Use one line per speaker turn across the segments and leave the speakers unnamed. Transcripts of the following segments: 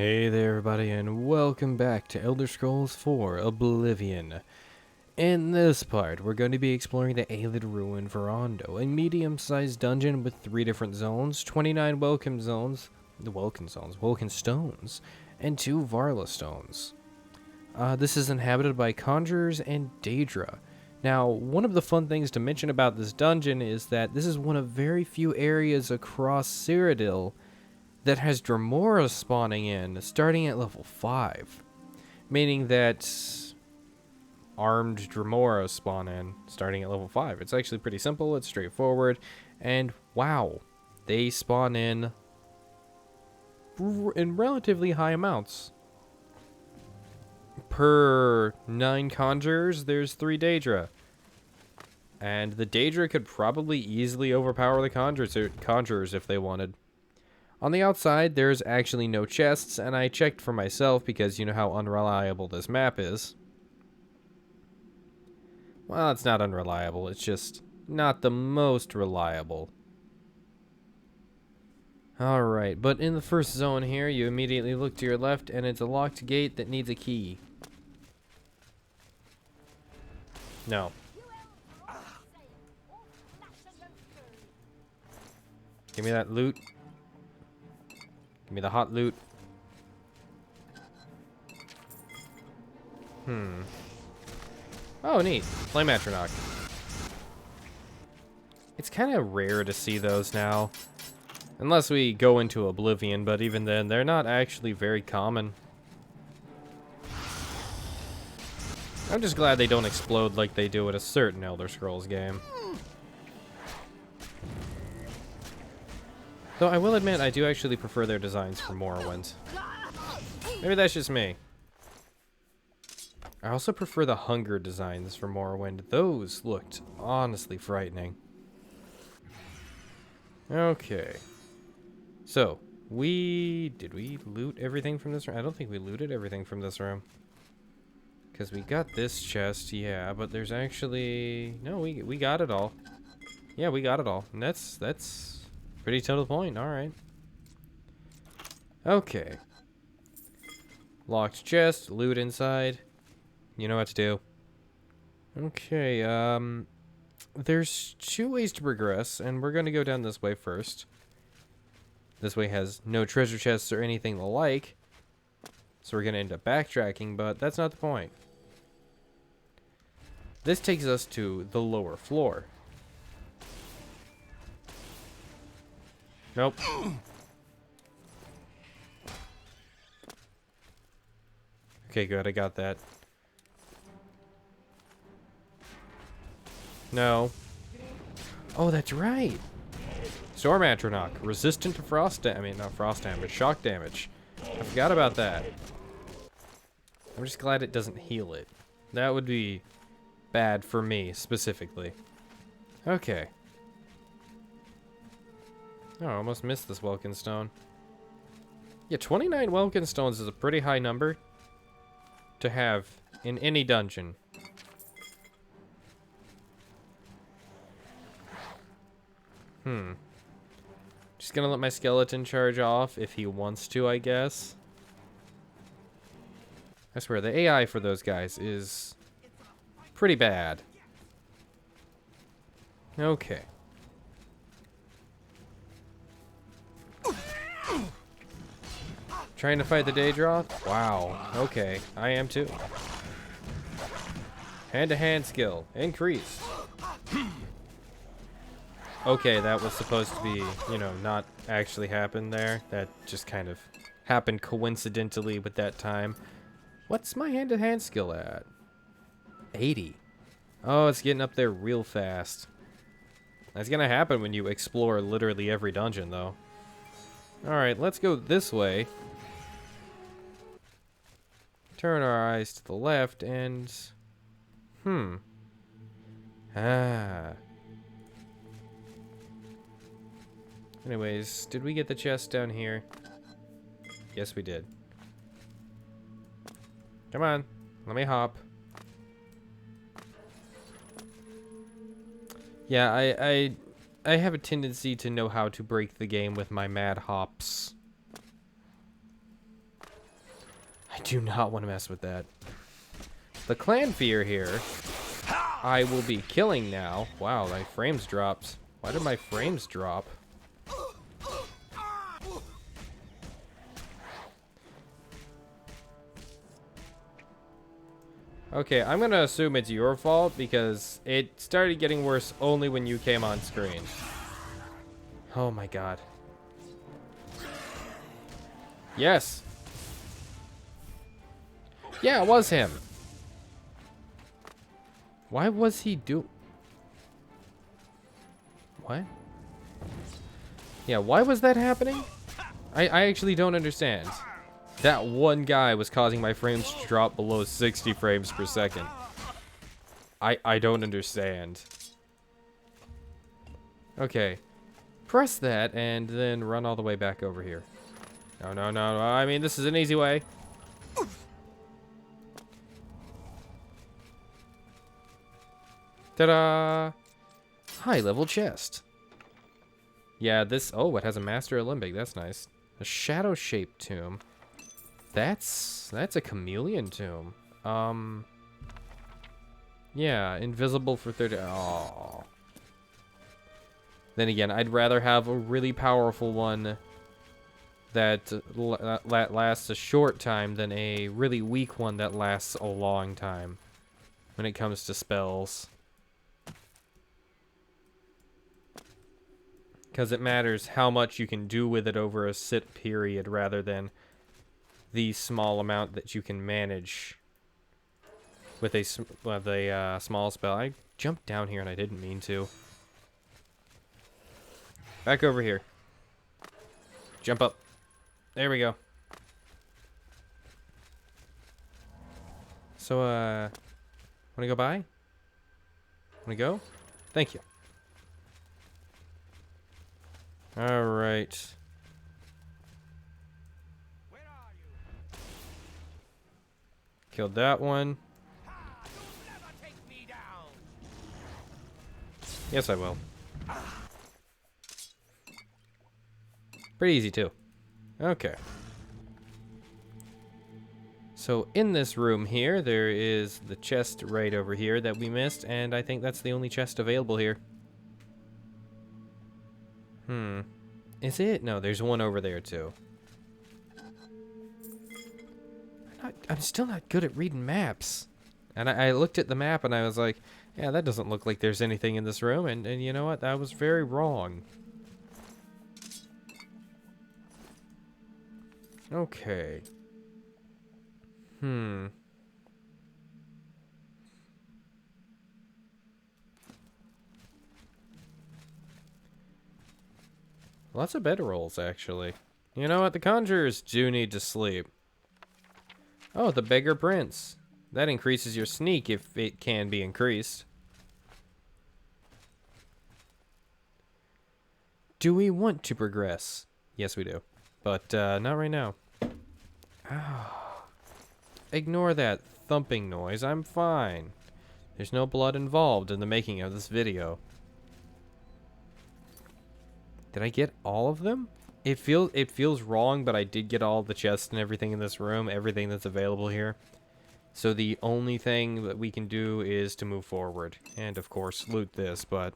Hey there everybody and welcome back to Elder Scrolls 4 Oblivion. In this part, we're going to be exploring the Ayleid Ruin Varonda, a medium-sized dungeon with 3 different zones, 29 welcome stones, and 2 Varla stones. This is inhabited by conjurers and Daedra. Now, one of the fun things to mention about this dungeon is that this is one of very few areas across Cyrodiil that has Dremora spawning in, starting at level 5. Meaning that armed Dremora spawn in, starting at level 5. It's actually pretty simple, it's straightforward, and wow, they spawn in relatively high amounts. Per 9 conjurers, there's 3 Daedra. And the Daedra could probably easily overpower the conjurers if they wanted. On the outside, there's actually no chests, and I checked for myself because you know how unreliable this map is. Well, it's not unreliable, it's just not the most reliable. Alright, but in the first zone here, you immediately look to your left, and it's a locked gate that needs a key. No. Give me that loot. Give me the hot loot. Oh, neat. Flame Atronach. It's kind of rare to see those now. Unless we go into Oblivion, but even then, they're not actually very common. I'm just glad they don't explode like they do at a certain Elder Scrolls game. Though I will admit, I do actually prefer their designs for Morrowind. Maybe that's just me. I also prefer the hunger designs for Morrowind. Those looked honestly frightening. Okay. So, did we loot everything from this room? I don't think we looted everything from this room. Because we got this chest, yeah, but there's actually... No, we got it all. Yeah, we got it all. And that's pretty to the point, alright. Okay. Locked chest, loot inside. You know what to do. Okay, there's 2 ways to progress, and we're gonna go down this way first. This way has no treasure chests or anything the like, so we're gonna end up backtracking, but that's not the point. This takes us to the lower floor. Nope. Okay, good, I got that. No. Oh, that's right. Storm Atronach, resistant to frost damage, not frost damage, shock damage. I forgot about that. I'm just glad it doesn't heal it. That would be bad for me, specifically. Okay. Oh, I almost missed this Welkin Stone. Yeah, 29 Welkin Stones is a pretty high number to have in any dungeon. Just gonna let my skeleton charge off if he wants to, I guess. I swear, the AI for those guys is pretty bad. Okay. Trying to fight the Daedra? Wow. Okay, I am too. Hand-to-hand skill increased. Okay, that was supposed to be, you know, not actually happen there. That just kind of happened coincidentally with that time. What's my hand-to-hand skill at? 80. Oh, it's getting up there real fast. That's gonna happen when you explore literally every dungeon, though. Alright, let's go this way. Turn our eyes to the left and... Anyways, did we get the chest down here? Yes, we did. Come on, let me hop. Yeah, I have a tendency to know how to break the game with my mad hops. do not want to mess with that. The clan fear here, I will be killing now. Wow, my frames dropped. Why did my frames drop? Okay, I'm gonna assume it's your fault because it started getting worse only when you came on screen. Oh my god. Yes. Yeah, it was him. Why was he What? Yeah, why was that happening? I actually don't understand. That one guy was causing my frames to drop below 60 frames per second. I don't understand. Okay. Press that and then run all the way back over here. No, no, no, no. I mean, this is an easy way. Ta-da! High-level chest. Yeah, this... Oh, it has a Master Alembic. That's nice. A shadow-shaped tomb. That's a chameleon tomb. Yeah, invisible for 30... Oh. Then again, I'd rather have a really powerful one that lasts a short time than a really weak one that lasts a long time when it comes to spells. Because it matters how much you can do with it over a sit period rather than the small amount that you can manage with a small spell. I jumped down here and I didn't mean to. Back over here. Jump up. There we go. So, wanna go by? Wanna go? Thank you. Alright. Killed that one. Yes, I will. Pretty easy, too. Okay. So, in this room here, there is the chest right over here that we missed, and I think that's the only chest available here. Is it? No, there's one over there, too. I'm still not good at reading maps. And I looked at the map and I was like, yeah, that doesn't look like there's anything in this room. And you know what? That was very wrong. Okay. Lots of bedrolls, actually. You know what? The conjurers do need to sleep. Oh, the Beggar Prince. That increases your sneak if it can be increased. Do we want to progress? Yes, we do. But not right now. Oh. Ignore that thumping noise. I'm fine. There's no blood involved in the making of this video. Did I get all of them? It feels wrong, but I did get all the chests and everything in this room, everything that's available here. So the only thing that we can do is to move forward. And, of course, loot this, but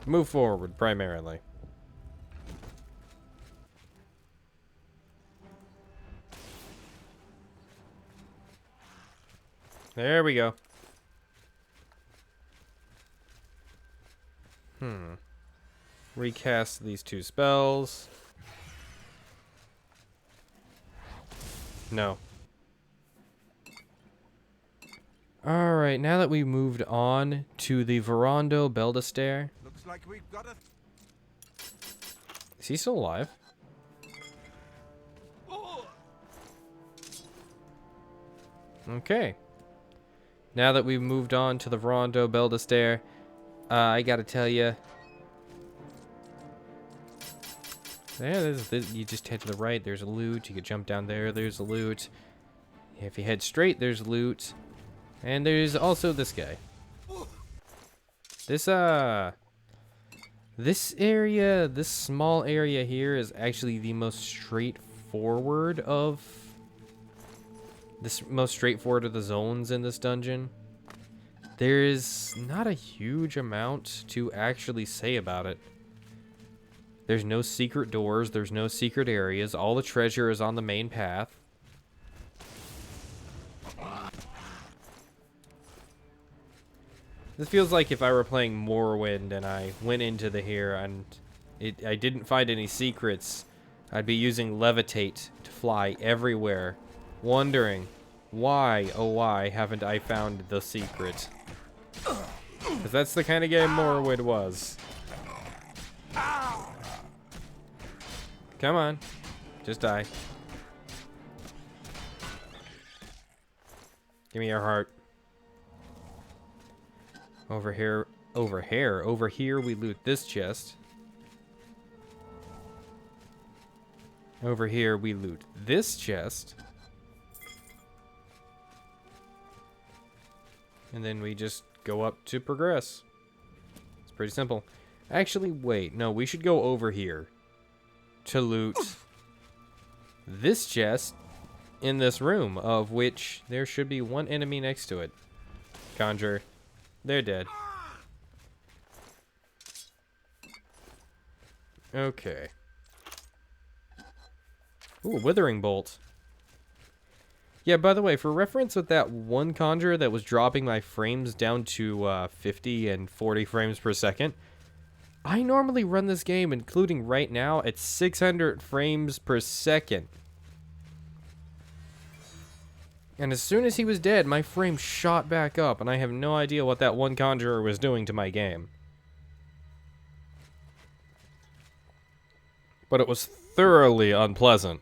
move forward, primarily. There we go. Recast these two spells. No. Alright, now that we moved on to the Varonda Bethesda.
Looks like we've got a...
Is he still alive? Okay. Now that we've moved on to the Varonda Bethesda, I gotta tell you. You just head to the right, there's a loot. You could jump down there, there's a loot. If you head straight, there's loot. And there's also this guy. This area, this small area here is actually the most straightforward of this most straightforward of the zones in this dungeon. There's not a huge amount to actually say about it. There's no secret doors, there's no secret areas. All the treasure is on the main path. This feels like if I were playing Morrowind and I went into here and I didn't find any secrets, I'd be using Levitate to fly everywhere, wondering, why, oh why, haven't I found the secret? Because that's the kind of game Morrowind was. Come on. Just die. Give me your heart. Over here we loot this chest. Over here we loot this chest. And then we just go up to progress. It's pretty simple. Actually, wait. No, we should go over here to loot this chest in this room, of which there should be one enemy next to it. Conjure. They're dead. Okay. Ooh, Withering Bolt. Yeah, by the way, for reference with that one conjure that was dropping my frames down to 50 and 40 frames per second, I normally run this game, including right now, at 600 frames per second. And as soon as he was dead, my frame shot back up, and I have no idea what that one conjurer was doing to my game. But it was thoroughly unpleasant.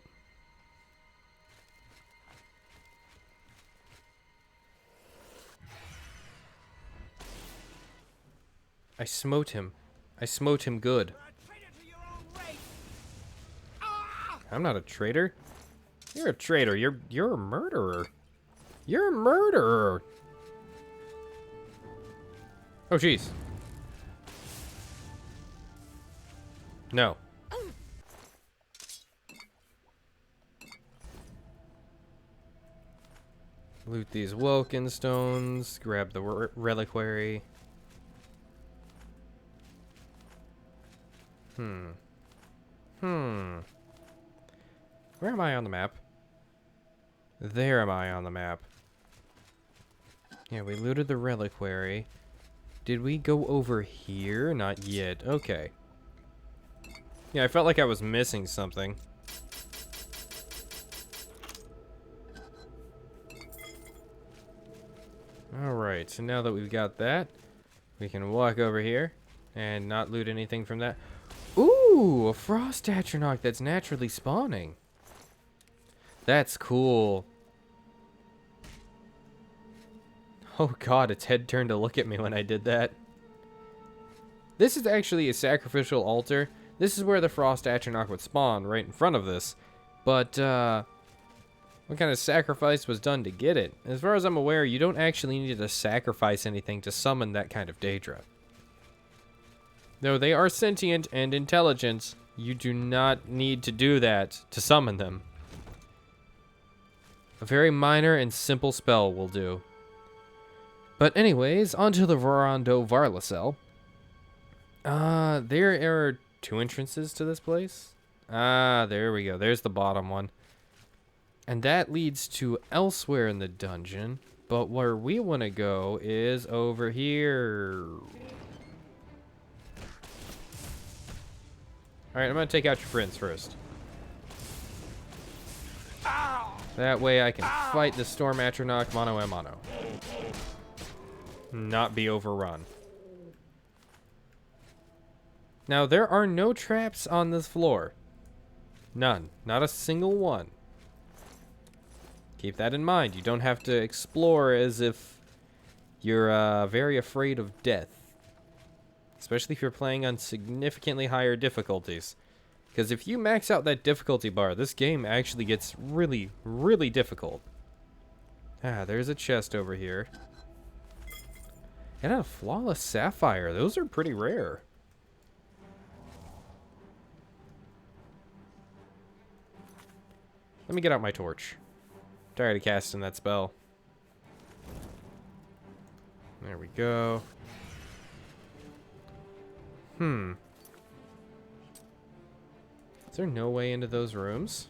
I smote him. I smote him good. I'm not a traitor. You're a traitor. You're a murderer. You're a murderer. Oh, jeez. No. Loot these Welkin stones. Grab the reliquary. Where am I on the map? There am I on the map. Yeah, we looted the reliquary. Did we go over here? Not yet. Okay. Yeah, I felt like I was missing something. Alright, so now that we've got that, we can walk over here and not loot anything from that. Ooh, a frost atronach that's naturally spawning. That's cool. Oh god, its head turned to look at me when I did that. This is actually a sacrificial altar. This is where the frost atronach would spawn, right in front of this. But, what kind of sacrifice was done to get it? As far as I'm aware, you don't actually need to sacrifice anything to summon that kind of Daedra. Though they are sentient and intelligent, you do not need to do that to summon them. A very minor and simple spell will do. But anyways, onto the Varonda Varlasel. There are two entrances to this place. There we go. There's the bottom one. And that leads to elsewhere in the dungeon. But where we want to go is over here. Alright, I'm going to take out your friends first. That way I can fight the Storm Atronach mano a mano. Not be overrun. Now, there are no traps on this floor. None. Not a single one. Keep that in mind. You don't have to explore as if you're very afraid of death. Especially if you're playing on significantly higher difficulties. Because if you max out that difficulty bar, this game actually gets really, really difficult. There's a chest over here. And a flawless sapphire. Those are pretty rare. Let me get out my torch. Tired of casting that spell. There we go. Is there no way into those rooms?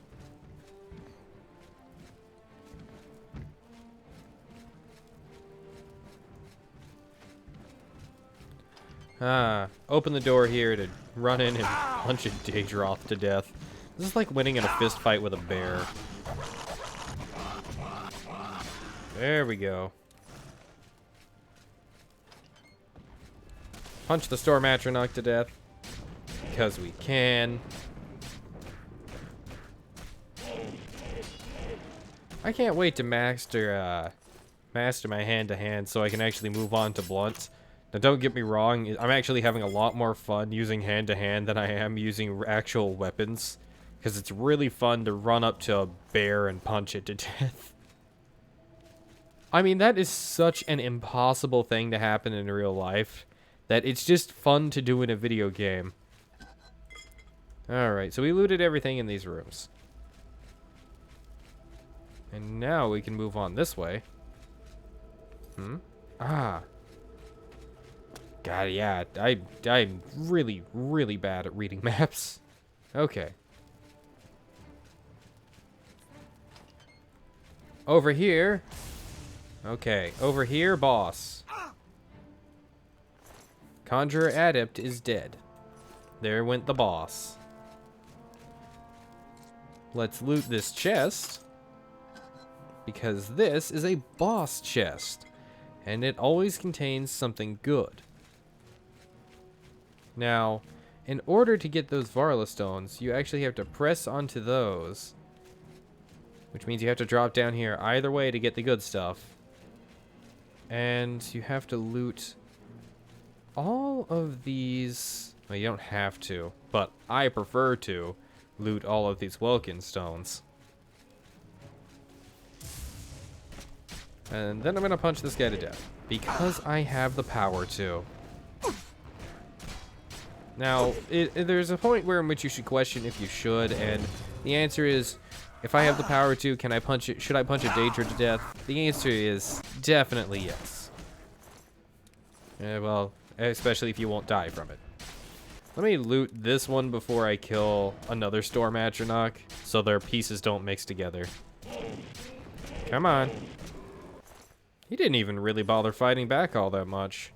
Open the door here to run in and punch a Daedra to death. This is like winning in a fist fight with a bear. There we go. Punch the Storm Atronach to death. Because we can. I can't wait to master my hand-to-hand so I can actually move on to blunt. Now, don't get me wrong, I'm actually having a lot more fun using hand-to-hand than I am using actual weapons. Because it's really fun to run up to a bear and punch it to death. I mean, that is such an impossible thing to happen in real life that it's just fun to do in a video game. Alright, so we looted everything in these rooms. And now we can move on this way. God, yeah, I'm really, really bad at reading maps. Okay. Over here. Okay, over here, boss. Conjurer Adept is dead. There went the boss. Let's loot this chest. Because this is a boss chest. And it always contains something good. Now, in order to get those Varla stones, you actually have to press onto those. Which means you have to drop down here either way to get the good stuff. And you have to loot all of these. Well, you don't have to, but I prefer to loot all of these Welkin stones. And then I'm going to punch this guy to death. Because I have the power to. Now, there's a point where in which you should question if you should, and the answer is, if I have the power to, can I punch it? Should I punch a Daedra to death? The answer is definitely yes. Well, especially if you won't die from it. Let me loot this one before I kill another Storm Atronach, so their pieces don't mix together. Come on. He didn't even really bother fighting back all that much.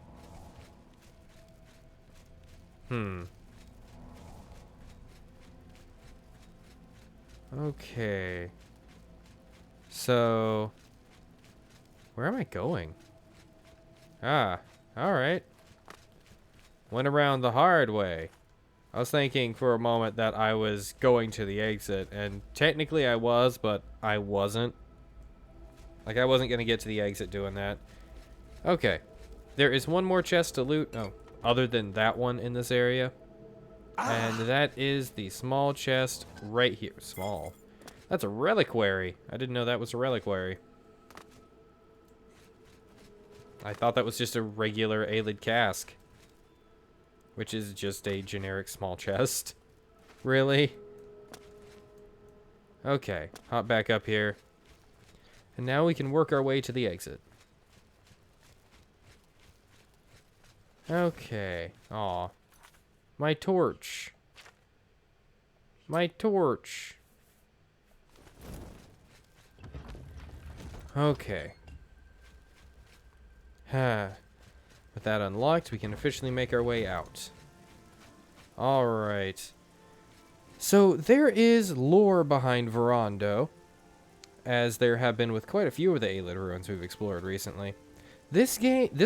Okay. So, where am I going? Alright. Went around the hard way. I was thinking for a moment that I was going to the exit, and technically I was, but I wasn't. Like, I wasn't going to get to the exit doing that. Okay. There is one more chest to loot. Oh, other than that one in this area. And that is the small chest right here. Small. That's a reliquary. I didn't know that was a reliquary. I thought that was just a regular Ayleid cask. Which is just a generic small chest. Really? Okay. Hop back up here. And now we can work our way to the exit. Okay. Aw. My torch. My torch. Okay. With that unlocked, we can officially make our way out. Alright. So, there is lore behind Varonda, as there have been with quite a few of the Ayleid ruins we've explored recently. This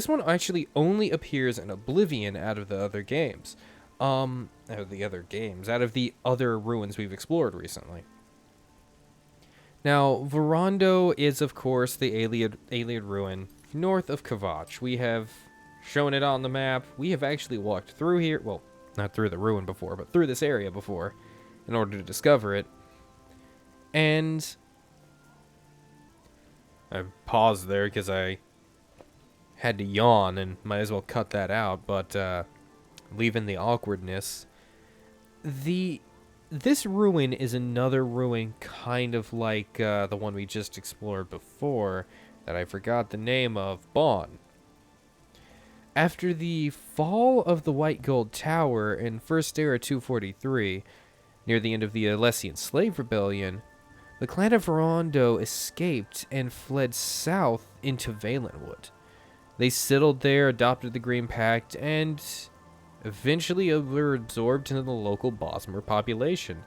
one actually only appears in Oblivion out of the other games. Out of the other ruins we've explored recently. Now, Varonda is, of course, the Ayleid ruin north of Kvatch. We have shown it on the map. We have actually walked through here. Well, not through the ruin before, but through this area before in order to discover it. And I paused there because I had to yawn and might as well cut that out, but leaving the awkwardness. The this ruin is another ruin kind of like the one we just explored before that I forgot the name of, Bon. After the fall of the White Gold Tower in First Era 243, near the end of the Alessian Slave Rebellion, the clan of Varonda escaped and fled south into Valenwood. They settled there, adopted the Green Pact, and eventually were absorbed into the local Bosmer population.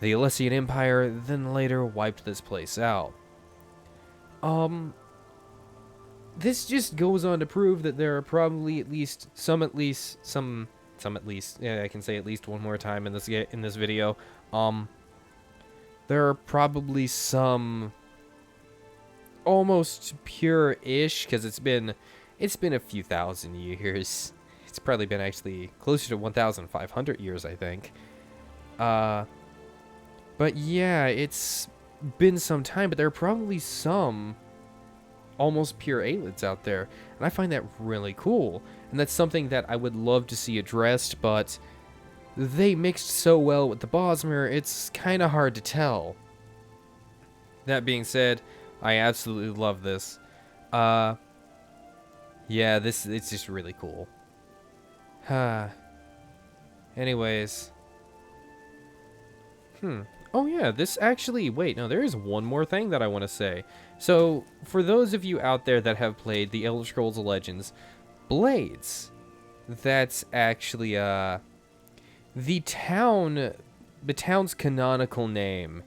The Alessian Empire then later wiped this place out. This just goes on to prove that there are probably at least, yeah, I can say at least one more time in this video. There are probably some almost pure-ish, because it's been a few thousand years. It's probably been actually closer to 1,500 years, I think. But yeah, it's been some time, but there are probably some almost pure Ayleids out there, and I find that really cool, and that's something that I would love to see addressed, but they mixed so well with the Bosmer, it's kind of hard to tell. That being said, I absolutely love this. Yeah, it's just really cool. Anyways. Oh yeah, this actually, wait, no, there is one more thing that I want to say. So, for those of you out there that have played the Elder Scrolls Legends, Blades, that's actually, the town's canonical name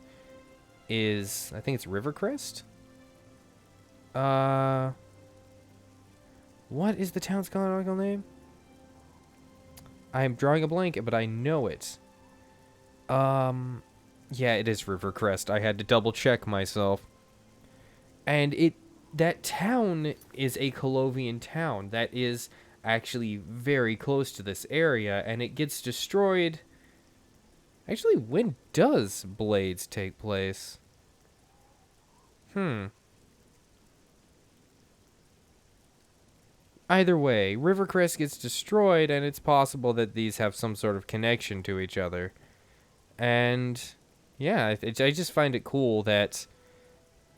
is, I think it's Rivercrest? What is the town's canonical name? I'm drawing a blank, but I know it. Yeah, it is Rivercrest. I had to double check myself. And that town is a Colovian town that is actually very close to this area, and it gets destroyed. Actually, when does Blades take place? Either way, Rivercrest gets destroyed, and it's possible that these have some sort of connection to each other. And yeah, I just find it cool that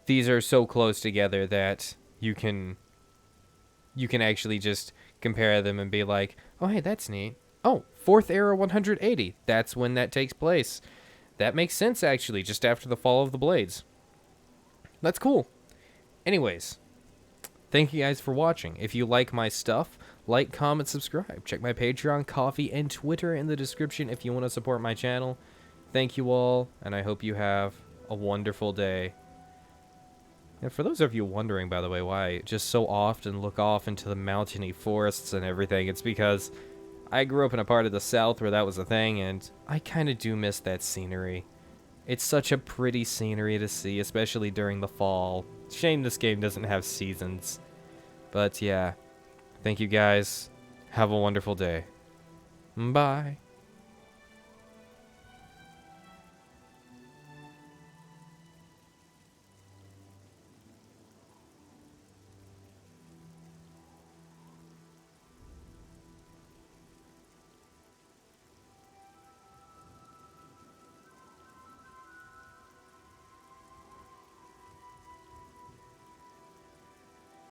these are so close together that you can actually just compare them and be like, oh, hey, that's neat. Oh, 4th Era 180. That's when that takes place. That makes sense, actually, just after the fall of the Blades. That's cool. Anyways, thank you guys for watching. If you like my stuff, like, comment, subscribe. Check my Patreon, Coffee, and Twitter in the description if you want to support my channel. Thank you all, and I hope you have a wonderful day. And for those of you wondering, by the way, why I just so often look off into the mountainy forests and everything, it's because I grew up in a part of the South where that was a thing, and I kind of do miss that scenery. It's such a pretty scenery to see, especially during the fall. Shame this game doesn't have seasons. But yeah, thank you guys. Have a wonderful day. Bye.